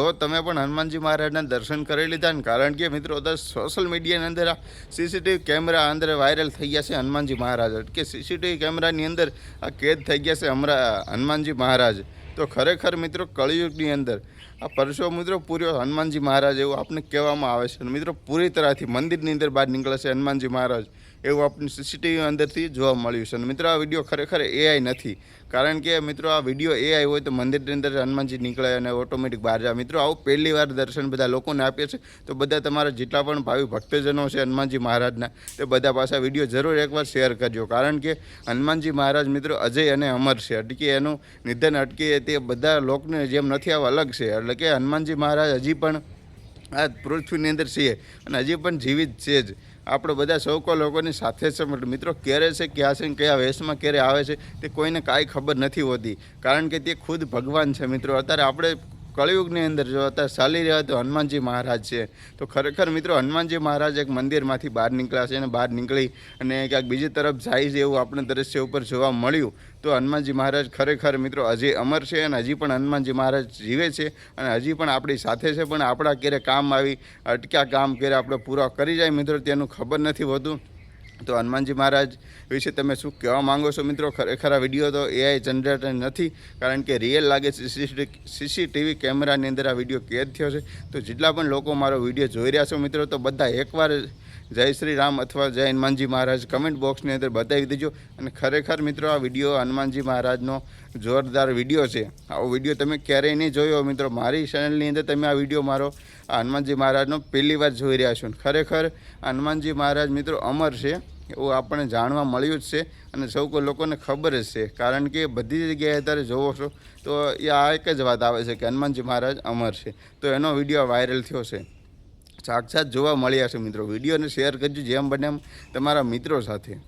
જો તમે પણ હનુમાનજી મહારાજના દર્શન કરી લીધા ને, કારણ કે મિત્રો અત્યારે સોશિયલ મીડિયાની અંદર આ સીસીટીવી કેમેરા અંદર વાયરલ થઈ ગયા છે હનુમાનજી મહારાજ, કે સીસીટીવી કેમેરાની અંદર આ કેદ થઈ ગયા છે હનુમાનજી મહારાજ. તો ખરેખર મિત્રો કળિયુગની અંદર આ પરસો મિત્રો પૂર્યો હનુમાનજી મહારાજ એવું આપણે કહેવામાં આવે છે. મિત્રો પૂરી તરહથી મંદિરની અંદર બહાર નીકળે છે હનુમાનજી મહારાજ એવું આપણે સીસીટીવી અંદરથી જોવા મળ્યું છે. અને મિત્રો આ વિડીયો ખરેખર એઆઈ નથી, કારણ કે મિત્રો આ વિડીયો એઆઈ હોય તો મંદિરની અંદર હનુમાનજી નીકળે અને ઓટોમેટિક બહાર જાય. મિત્રો આવું પહેલી વાર દર્શન બધા લોકોને આપીએ છે, તો બધા તમારા જેટલા પણ ભાવિ ભક્તજનો છે હનુમાનજી મહારાજના, તે બધા પાછા વિડીયો જરૂર એકવાર શેર કરજો, કારણ કે હનુમાનજી મહારાજ મિત્રો અજય અને અમર છે. અટકી એનું નિધન અટકી તે બધા લોકને જેમ નથી આવા અલગ છે. એટલે કે હનુમાનજી મહારાજ હજી પણ આ પૃથ્વીની અંદર છે અને હજી પણ જીવિત છે જ. આપણે બધા સૌ કોઈ લોકોની સાથે છે. મિત્રો ક્યારે છે, ક્યાં છે, કયા વેશમાં ક્યારે આવે છે તે કોઈને કાંઈ ખબર નથી હોતી, કારણ કે તે ખુદ ભગવાન છે. મિત્રો અત્યારે આપણે કળિયુગની અંદર જો અત્યારે ચાલી રહ્યા તો હનુમાનજી મહારાજ છે. તો ખરેખર મિત્રો હનુમાનજી મહારાજ એક મંદિરમાંથી બહાર નીકળ્યા છે અને બહાર નીકળી અને ક્યાંક બીજી તરફ જાય છે એવું આપણે દ્રશ્ય ઉપર જોવા મળ્યું. તો હનુમાનજી મહારાજ ખરેખર મિત્રો હજી અમર છે અને હજી પણ હનુમાનજી મહારાજ જીવે છે અને હજી પણ આપણી સાથે છે. પણ આપણા ક્યારે કામ આવી અટક્યા કામ ક્યારે આપણે પૂરા કરી જાય મિત્રો તેનું ખબર નથી હોતું. તો હનુમાનજી મહારાજ વિશે તમે શું કહેવા માંગો છો મિત્રો? ખરેખર આ વિડીયો તો એઆઈ જનરેટર નથી, કારણ કે રિયલ લાગે છે. સીસીટીવી કેમેરાની અંદર આ વિડીયો કેદ થયો છે. તો જેટલા પણ લોકો મારો વિડીયો જોઈ રહ્યા છો મિત્રો, તો બધા એકવાર જય શ્રી રામ અથવા જય હનુમાનજી મહારાજ કમેન્ટ બોક્સની અંદર બતાવી દેજો. અને ખરેખર મિત્રો આ વિડીયો હનુમાનજી મહારાજનો જોરદાર વિડીયો છે. આવો વિડીયો તમે ક્યારેય નહીં જોયો મિત્રો. મારી ચેનલની અંદર તમે આ વિડીયો મારો આ હનુમાનજી મહારાજનો પહેલી વાર જોઈ રહ્યા છો. ખરેખર હનુમાનજી મહારાજ મિત્રો અમર છે એવું આપણને જાણવા મળ્યું જ છે અને સૌ કોઈ લોકોને ખબર જ છે, કારણ કે બધી જગ્યાએ અત્યારે જોવો છો તો એ આ એક જ વાત આવે છે કે હનુમાનજી મહારાજ અમર છે. તો એનો વિડીયો વાયરલ થયો છે, સાક્ષાત જોવા મળ્યા છે મિત્રો. વિડીયોને શેર કરજો જેમ બને એમ તમારા મિત્રો સાથે.